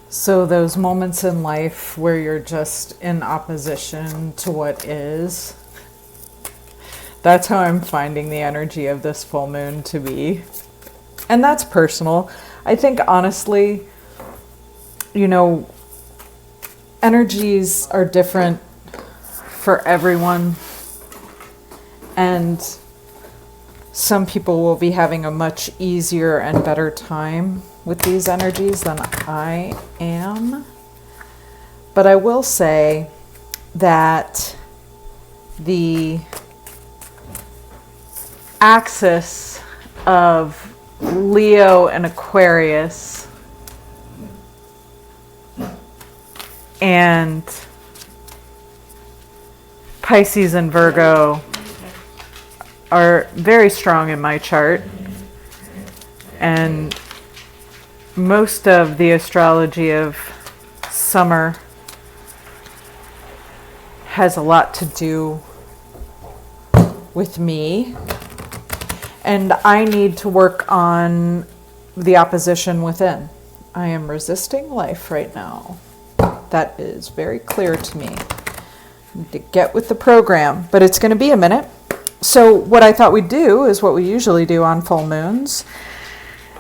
So those moments in life where you're just in opposition to what is, that's how I'm finding the energy of this full moon to be. And that's personal. I think honestly, you know, energies are different for everyone. And some people will be having a much easier and better time with these energies than I am. But I will say that the axis of Leo and Aquarius and Pisces and Virgo are very strong in my chart, and most of the astrology of summer has a lot to do with me, and I need to work on the opposition within. I am resisting life right now. That is very clear to me. I need to get with the program, but it's going to be a minute. So what I thought we'd do is what we usually do on full moons.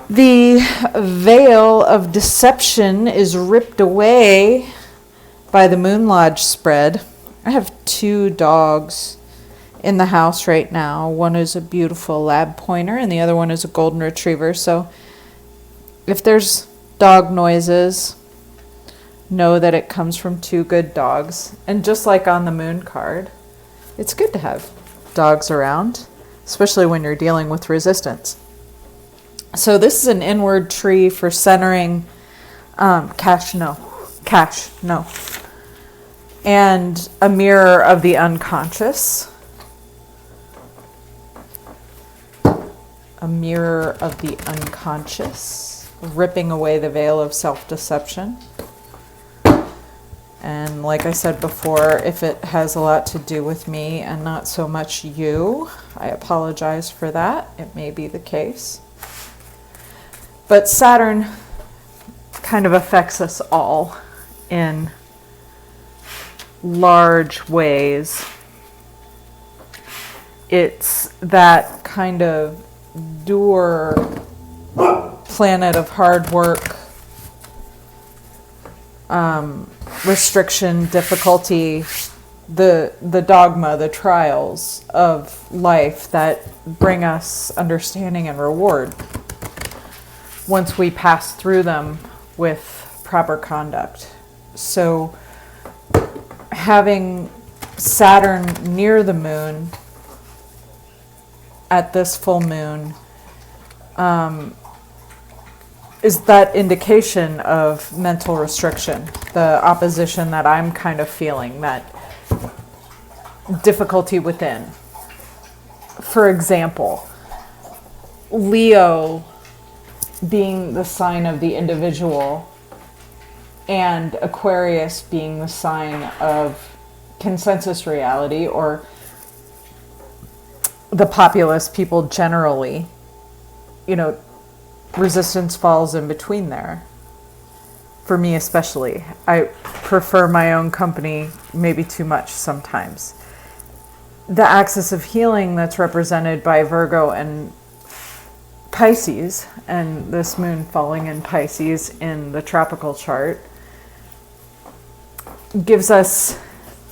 The veil of deception is ripped away by the Moon Lodge spread. I have 2 dogs in the house right now. One is a beautiful lab pointer and the other one is a golden retriever. So if there's dog noises, know that it comes from 2 good dogs. And just like on the moon card, it's good to have dogs around, especially when you're dealing with resistance. So this is an inward tree for centering cash, no. And a mirror of the unconscious. A mirror of the unconscious, ripping away the veil of self-deception. And like I said before, if it has a lot to do with me and not so much you, I apologize for that. It may be the case. But Saturn kind of affects us all in large ways. It's that kind of doer planet of hard work, restriction, difficulty, the dogma, the trials of life that bring us understanding and reward once we pass through them with proper conduct. So having Saturn near the moon at this full moon is that indication of mental restriction, the opposition that I'm kind of feeling, that difficulty within. For example, Leo being the sign of the individual and Aquarius being the sign of consensus reality, or the populace, people generally, you know, resistance falls in between there. For me especially. I prefer my own company maybe too much sometimes. The axis of healing that's represented by Virgo and Pisces, and this moon falling in Pisces in the tropical chart, gives us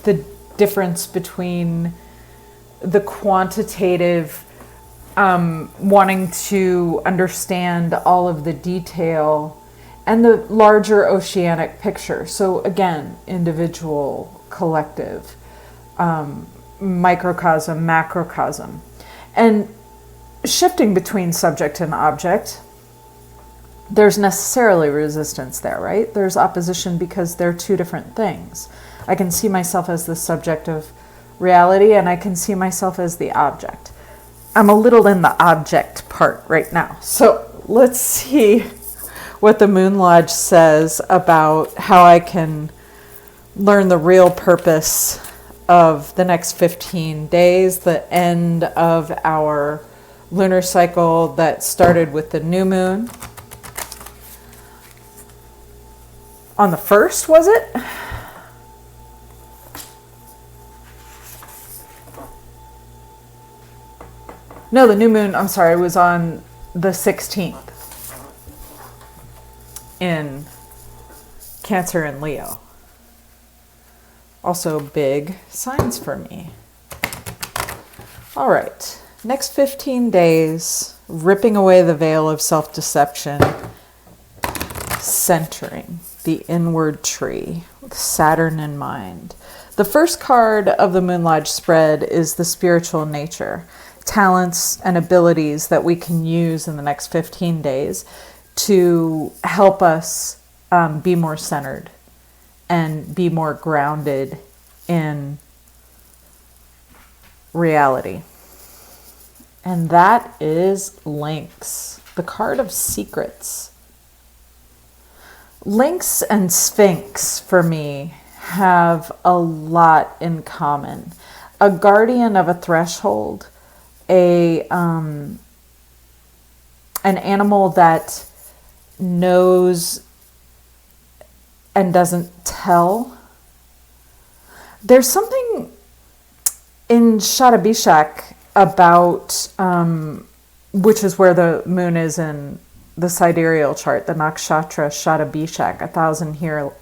the difference between the quantitative wanting to understand all of the detail and the larger oceanic picture. So again, individual, collective, microcosm, macrocosm. And shifting between subject and object, there's necessarily resistance there, right? There's opposition because they're 2 different things. I can see myself as the subject of reality and I can see myself as the object. I'm a little in the object part right now. So let's see what the Moon Lodge says about how I can learn the real purpose of the next 15 days, the end of our lunar cycle that started with the new moon. on the 1st, was it? No, the new moon, I'm sorry, was on the 16th in Cancer and Leo. Also big signs for me. All right, next 15 days, ripping away the veil of self-deception, centering the inward tree with Saturn in mind. The first card of the Moon Lodge spread is the spiritual nature, talents and abilities that we can use in the next 15 days to help us be more centered and be more grounded in reality. And that is Lynx, the card of secrets. Lynx and Sphinx for me have a lot in common. A guardian of a threshold, an animal that knows and doesn't tell. There's something in Shatabishak about, which is where the moon is in the sidereal chart, the nakshatra Shatabishak, 1,000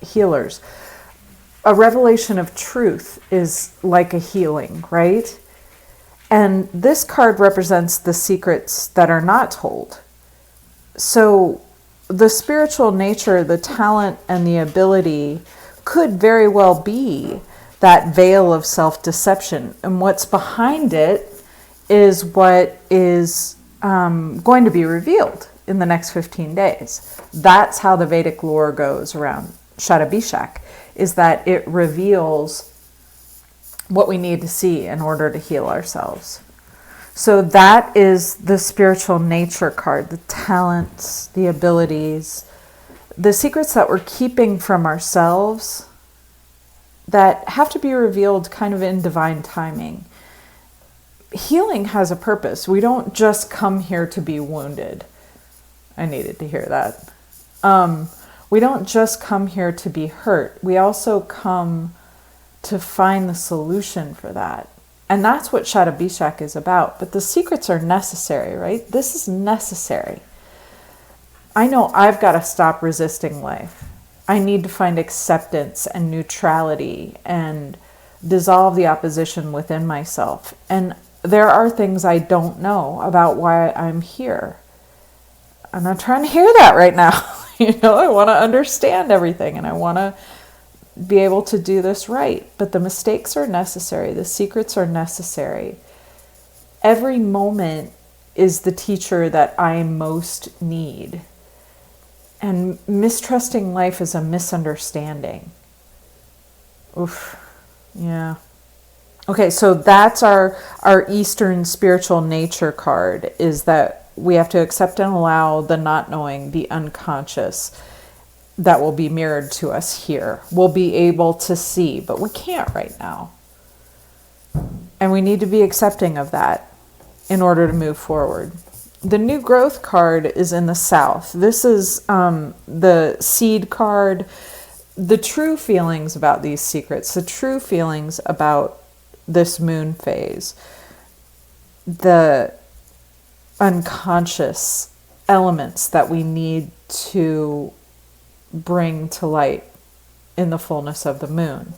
healers. A revelation of truth is like a healing, right? And this card represents the secrets that are not told. So the spiritual nature, the talent, and the ability could very well be that veil of self-deception. And what's behind it is what is going to be revealed in the next 15 days. That's how the Vedic lore goes around Shatabishak, is that it reveals what we need to see in order to heal ourselves. So that is the spiritual nature card, the talents, the abilities, the secrets that we're keeping from ourselves that have to be revealed kind of in divine timing. Healing has a purpose. We don't just come here to be wounded. I needed to hear that. We don't just come here to be hurt. We also come to find the solution for that. And that's what Shatabishak is about. But the secrets are necessary, right? This is necessary. I know I've got to stop resisting life. I need to find acceptance and neutrality and dissolve the opposition within myself. And there are things I don't know about why I'm here. I'm not trying to hear that right now. I want to understand everything and I want to be able to do this right. But the mistakes are necessary. The secrets are necessary. Every moment is the teacher that I most need. And mistrusting life is a misunderstanding. Oof. Yeah. Okay, so that's our Eastern spiritual nature card, is that we have to accept and allow the not knowing, the unconscious, that will be mirrored to us here. We'll be able to see, but we can't right now. And we need to be accepting of that in order to move forward. The new growth card is in the south. This is the seed card. The true feelings about these secrets, the true feelings about this moon phase, the unconscious elements that we need to bring to light in the fullness of the moon.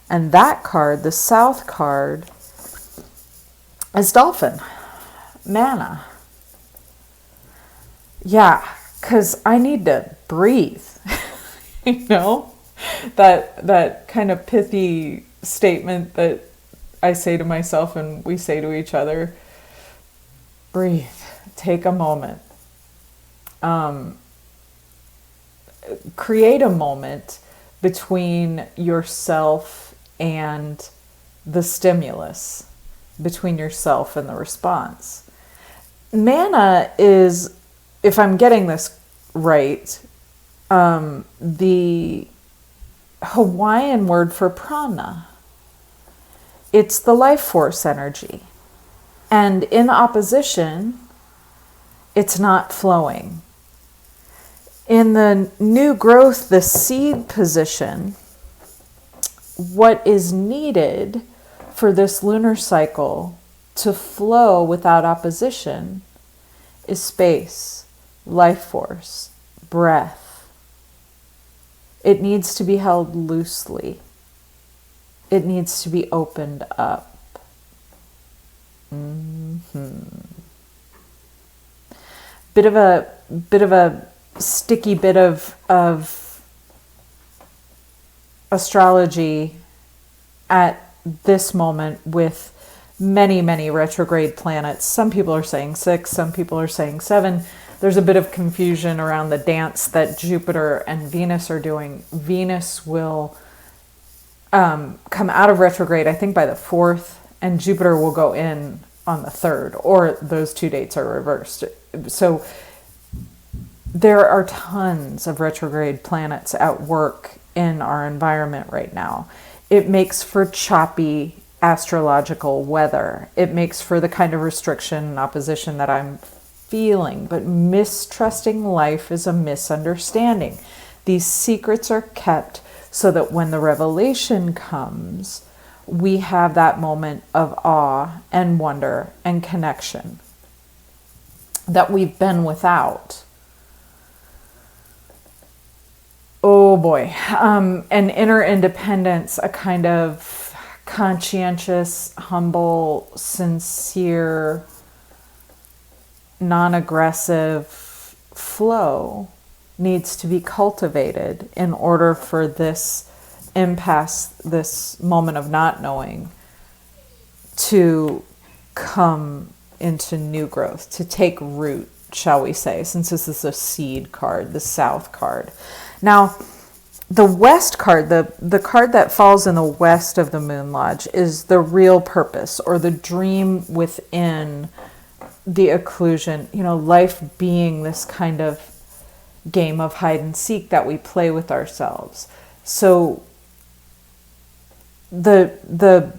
And that card, the south card, is dolphin, manna. Yeah, because I need to breathe. That kind of pithy statement that I say to myself and we say to each other. Breathe. Take a moment. Create a moment between yourself and the stimulus, between yourself and the response. Manna is, if I'm getting this right, the Hawaiian word for prana. It's the life force energy. And in opposition, it's not flowing. In the new growth, the seed position, what is needed for this lunar cycle to flow without opposition is space, life force, breath. It needs to be held loosely. It needs to be opened up. Bit of a sticky bit of astrology at this moment with many retrograde planets. Some people are saying 6, some people are saying 7. There's a bit of confusion around the dance that Jupiter and Venus are doing. Venus will come out of retrograde, I think, by the 4th, and Jupiter will go in on the 3rd, or those two dates are reversed. So there are tons of retrograde planets at work in our environment right now. It makes for choppy astrological weather. It makes for the kind of restriction and opposition that I'm feeling, but mistrusting life is a misunderstanding. These secrets are kept so that when the revelation comes, we have that moment of awe and wonder and connection that we've been without. Oh boy. An inner independence, a kind of conscientious, humble, sincere, non-aggressive flow needs to be cultivated in order for this impasse, this moment of not knowing, to come into new growth, to take root, shall we say, since this is a seed card, the south card. Now, the west card, the card that falls in the west of the Moon Lodge, is the real purpose, or the dream within the occlusion. You know, life being this kind of game of hide and seek that we play with ourselves. So the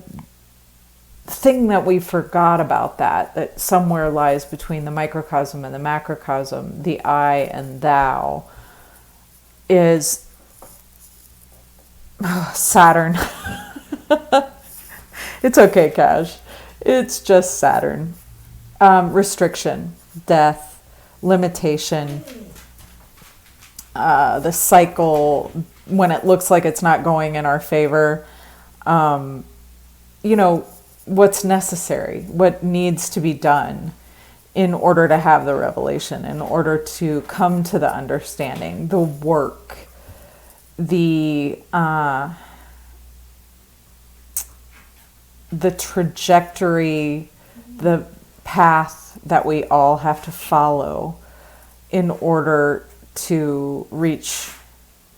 thing that we forgot about that somewhere lies between the microcosm and the macrocosm, the I and thou, is Saturn. It's okay, Cash. It's just Saturn. Restriction, death, limitation, the cycle when it looks like it's not going in our favor. You know, what's necessary, what needs to be done in order to have the revelation, in order to come to the understanding, the work, the trajectory, the path that we all have to follow in order to reach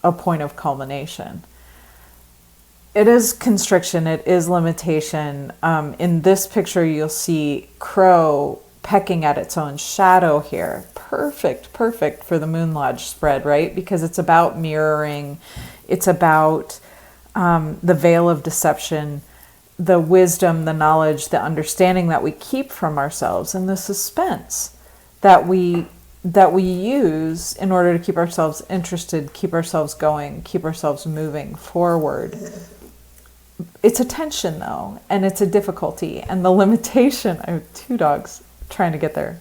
a point of culmination. It is constriction, it is limitation. In this picture, you'll see Crow pecking at its own shadow here. Perfect for the Moon Lodge spread, right? Because it's about mirroring, it's about the veil of deception, the wisdom, the knowledge, the understanding that we keep from ourselves, and the suspense that we use in order to keep ourselves interested, keep ourselves going, keep ourselves moving forward. It's a tension, though, and it's a difficulty. And the limitation, I have two dogs trying to get their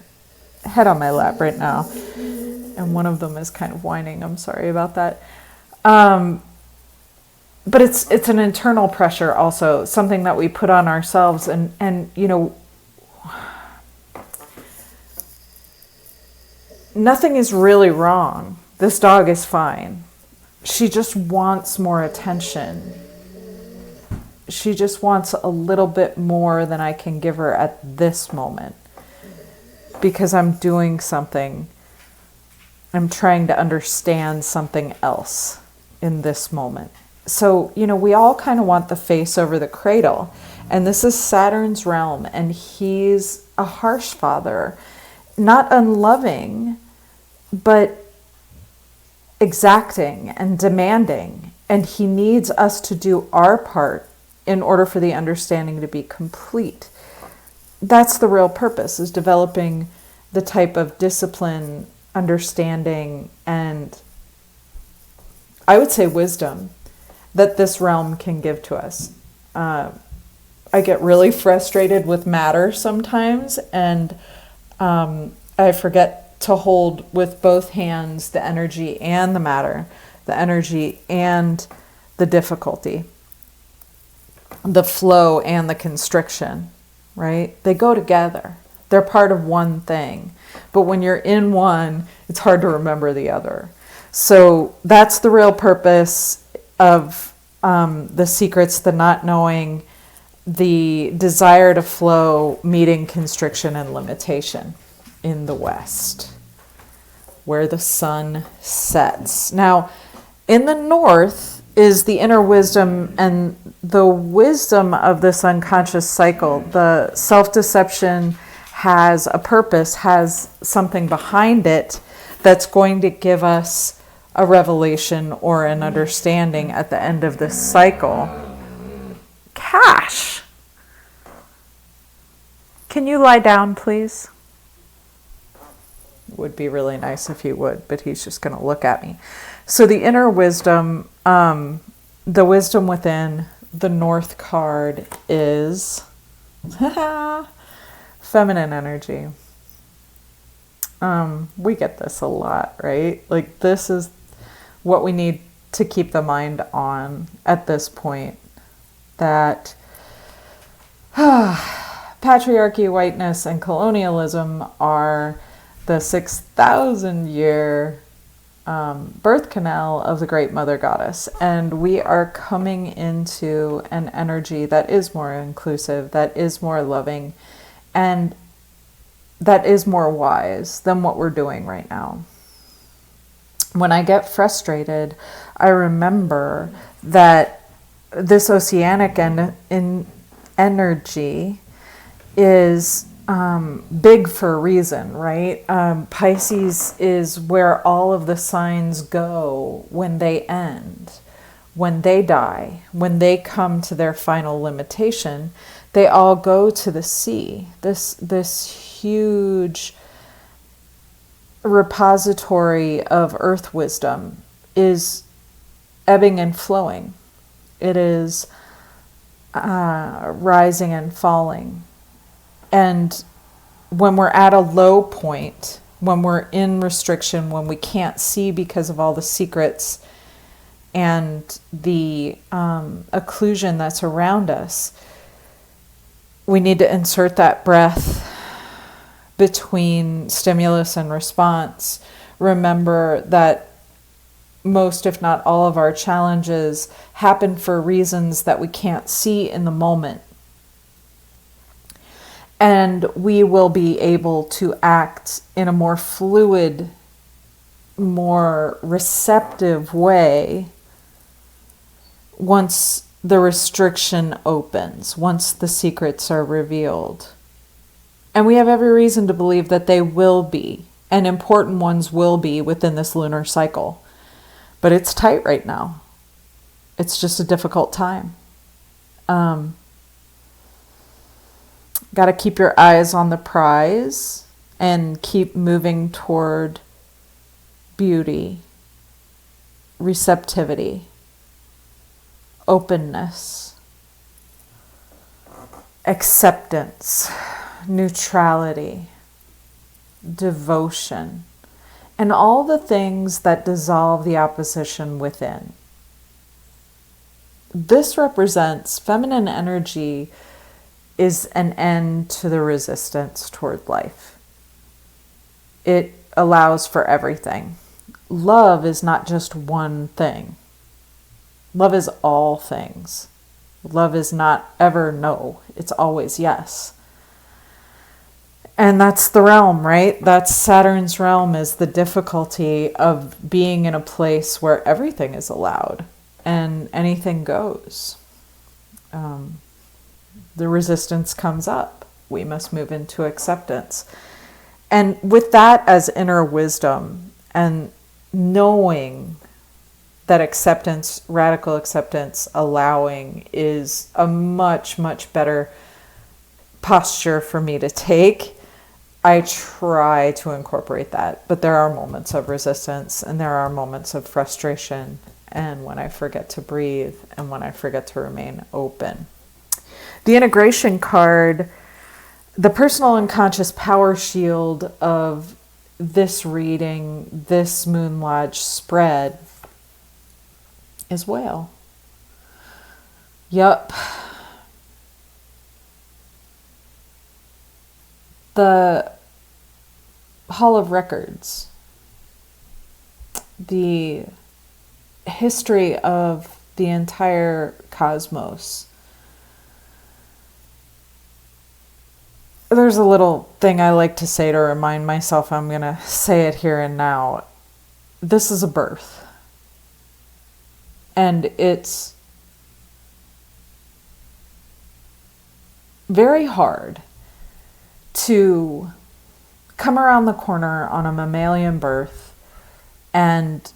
head on my lap right now, and one of them is kind of whining. I'm sorry about that. But it's an internal pressure also, something that we put on ourselves, and you know, nothing is really wrong. This dog is fine. She just wants more attention. She just wants a little bit more than I can give her at this moment, because I'm doing something. I'm trying to understand something else in this moment. So, you know, we all kind of want the face over the cradle, and this is Saturn's realm, and he's a harsh father, not unloving, but exacting and demanding, and he needs us to do our part in order for the understanding to be complete. That's the real purpose, is developing the type of discipline understanding, and I would say wisdom that this realm can give to us. I get really frustrated with matter sometimes, and I forget to hold with both hands the energy and the matter, the energy and the difficulty, the flow and the constriction, right? They go together. They're part of one thing. But when you're in one, it's hard to remember the other. So that's the real purpose of the secrets, the not knowing, the desire to flow, meeting constriction and limitation in the West, where the sun sets. Now, in the North is the inner wisdom and the wisdom of this unconscious cycle. The self-deception has a purpose, has something behind it that's going to give us a revelation or an understanding at the end of this cycle. Cash, can you lie down, please? It would be really nice if he would, but he's just going to look at me. So the inner wisdom, the wisdom within, the North card is feminine energy. We get this a lot, right? Like, this is what we need to keep the mind on at this point, that patriarchy, whiteness, and colonialism are the 6,000 year birth canal of the great mother goddess. And we are coming into an energy that is more inclusive, that is more loving, and that is more wise than what we're doing right now. When I get frustrated, I remember that this oceanic energy is big for a reason, right? Pisces is where all of the signs go when they end, when they die, when they come to their final limitation. They all go to the sea. This huge repository of earth wisdom is ebbing and flowing. It is rising and falling. And when we're at a low point, when we're in restriction, when we can't see because of all the secrets and the occlusion that's around us, we need to insert that breath between stimulus and response. Remember that most, if not all, of our challenges happen for reasons that we can't see in the moment. And we will be able to act in a more fluid, more receptive way once the restriction opens, once the secrets are revealed. And we have every reason to believe that they will be, and important ones will be within this lunar cycle. But it's tight right now. It's just a difficult time. Got to keep your eyes on the prize and keep moving toward beauty, receptivity, openness, acceptance, neutrality, devotion, and all the things that dissolve the opposition within. This represents feminine energy is an end to the resistance toward life. It allows for everything. Love is not just one thing. Love is all things. Love is not ever no. It's always yes. And that's the realm, right? That's Saturn's realm, is the difficulty of being in a place where everything is allowed and anything goes. The resistance comes up. We must move into acceptance. And with that as inner wisdom and knowing that acceptance, radical acceptance, allowing is a much, much better posture for me to take. I try to incorporate that, but there are moments of resistance and there are moments of frustration, and when I forget to breathe and when I forget to remain open. The integration card, the personal unconscious power shield of this reading, this Moon Lodge spread, is whale. Yup. The Hall of Records, the history of the entire cosmos. There's a little thing I like to say to remind myself. I'm going to say it here and now. This is a birth. And it's very hard to come around the corner on a mammalian birth and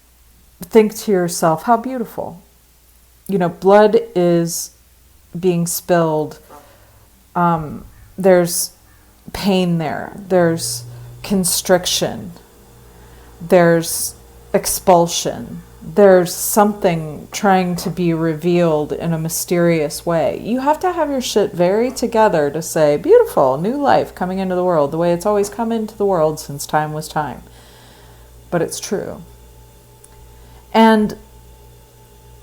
think to yourself, how beautiful. You know, blood is being spilled. There's pain there. There's constriction. There's expulsion. There's something trying to be revealed in a mysterious way. You have to have your shit very together to say, beautiful, new life coming into the world, the way it's always come into the world since time was time. But it's true. And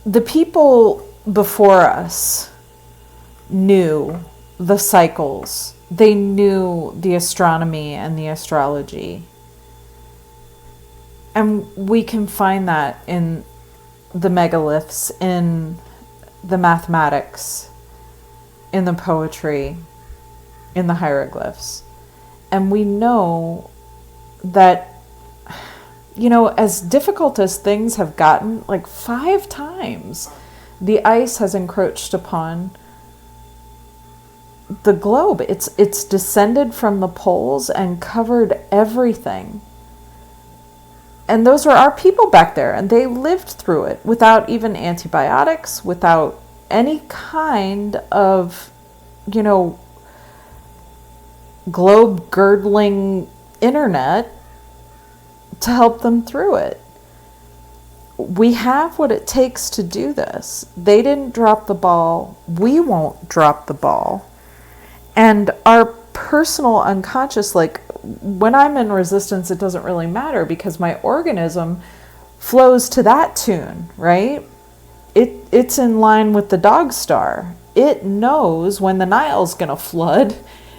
the people before us knew the cycles. They knew the astronomy and the astrology. And we can find that in the megaliths, in the mathematics, in the poetry, in the hieroglyphs. And we know that, you know, as difficult as things have gotten, like 5 times, the ice has encroached upon the globe. It's descended from the poles and covered everything. And those are our people back there, and they lived through it without even antibiotics, without any kind of, you know, globe-girdling internet to help them through it. We have what it takes to do this. They didn't drop the ball. We won't drop the ball. And our personal unconscious, like, when I'm in resistance, it doesn't really matter because my organism flows to that tune, right? It's in line with the dog star. It knows when the Nile's going to flood.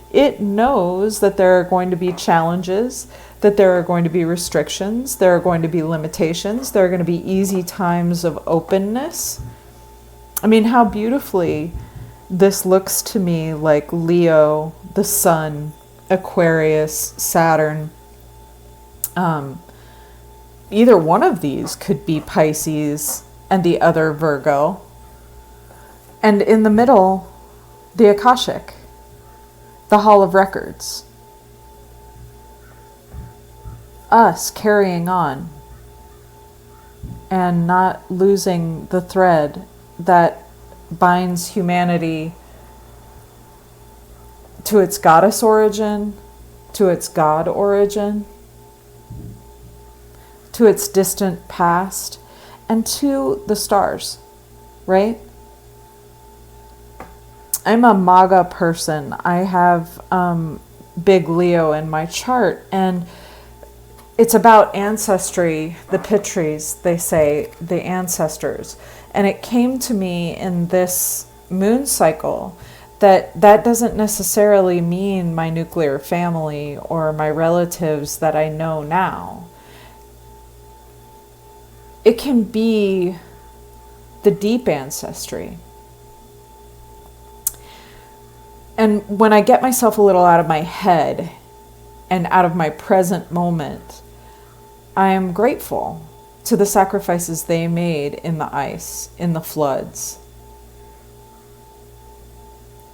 It knows that there are going to be challenges, that there are going to be restrictions, there are going to be limitations, there are going to be easy times of openness. I mean, how beautifully this looks to me like Leo, the sun, Aquarius, Saturn. Either one of these could be Pisces and the other Virgo. And in the middle, the Akashic, the Hall of Records. Us carrying on and not losing the thread that binds humanity to its goddess origin, to its God origin, to its distant past, and to the stars, right? I'm a MAGA person. I have big Leo in my chart, and it's about ancestry, the Pitris, they say, the ancestors. And it came to me in this moon cycle that doesn't necessarily mean my nuclear family or my relatives that I know now. It can be the deep ancestry. And when I get myself a little out of my head and out of my present moment, I am grateful to the sacrifices they made in the ice, in the floods,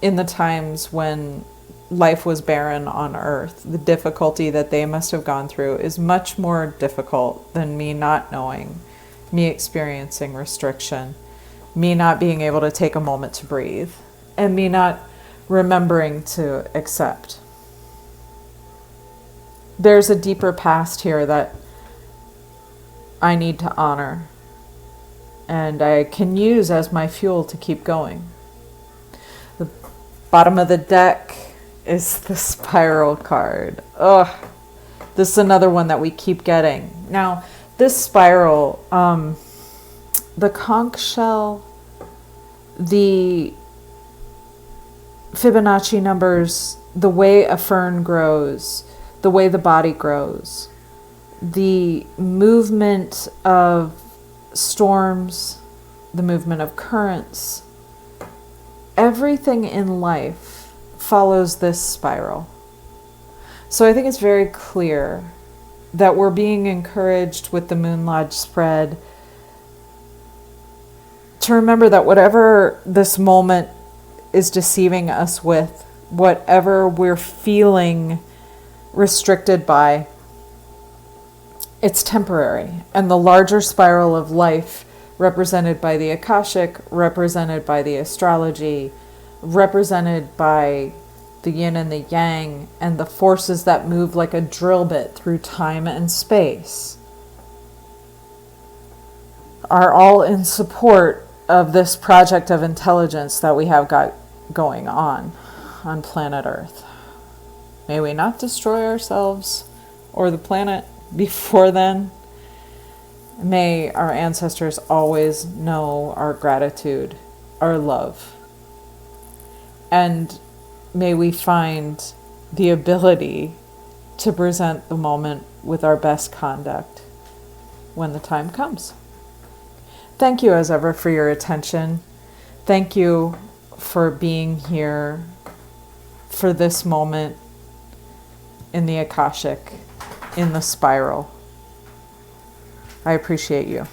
in the times when life was barren on Earth. The difficulty that they must have gone through is much more difficult than me not knowing, me experiencing restriction, me not being able to take a moment to breathe, and me not remembering to accept. there's a deeper past here that I need to honor, and I can use as my fuel to keep going. The bottom of the deck is the spiral card. Ugh, this is another one that we keep getting. Now, this spiral, the conch shell, the Fibonacci numbers, the way a fern grows, the way the body grows, the movement of storms, the movement of currents, everything in life follows this spiral. So I think it's very clear that we're being encouraged with the Moon Lodge spread to remember that whatever this moment is deceiving us with, whatever we're feeling restricted by, it's temporary. And the larger spiral of life, represented by the Akashic, represented by the astrology, represented by the yin and the yang, and the forces that move like a drill bit through time and space, are all in support of this project of intelligence that we have got going on planet Earth. May we not destroy ourselves or the planet before then. May our ancestors always know our gratitude, our love. And may we find the ability to present the moment with our best conduct when the time comes. Thank you as ever for your attention. Thank you for being here for this moment in the Akashic, in the spiral. I appreciate you.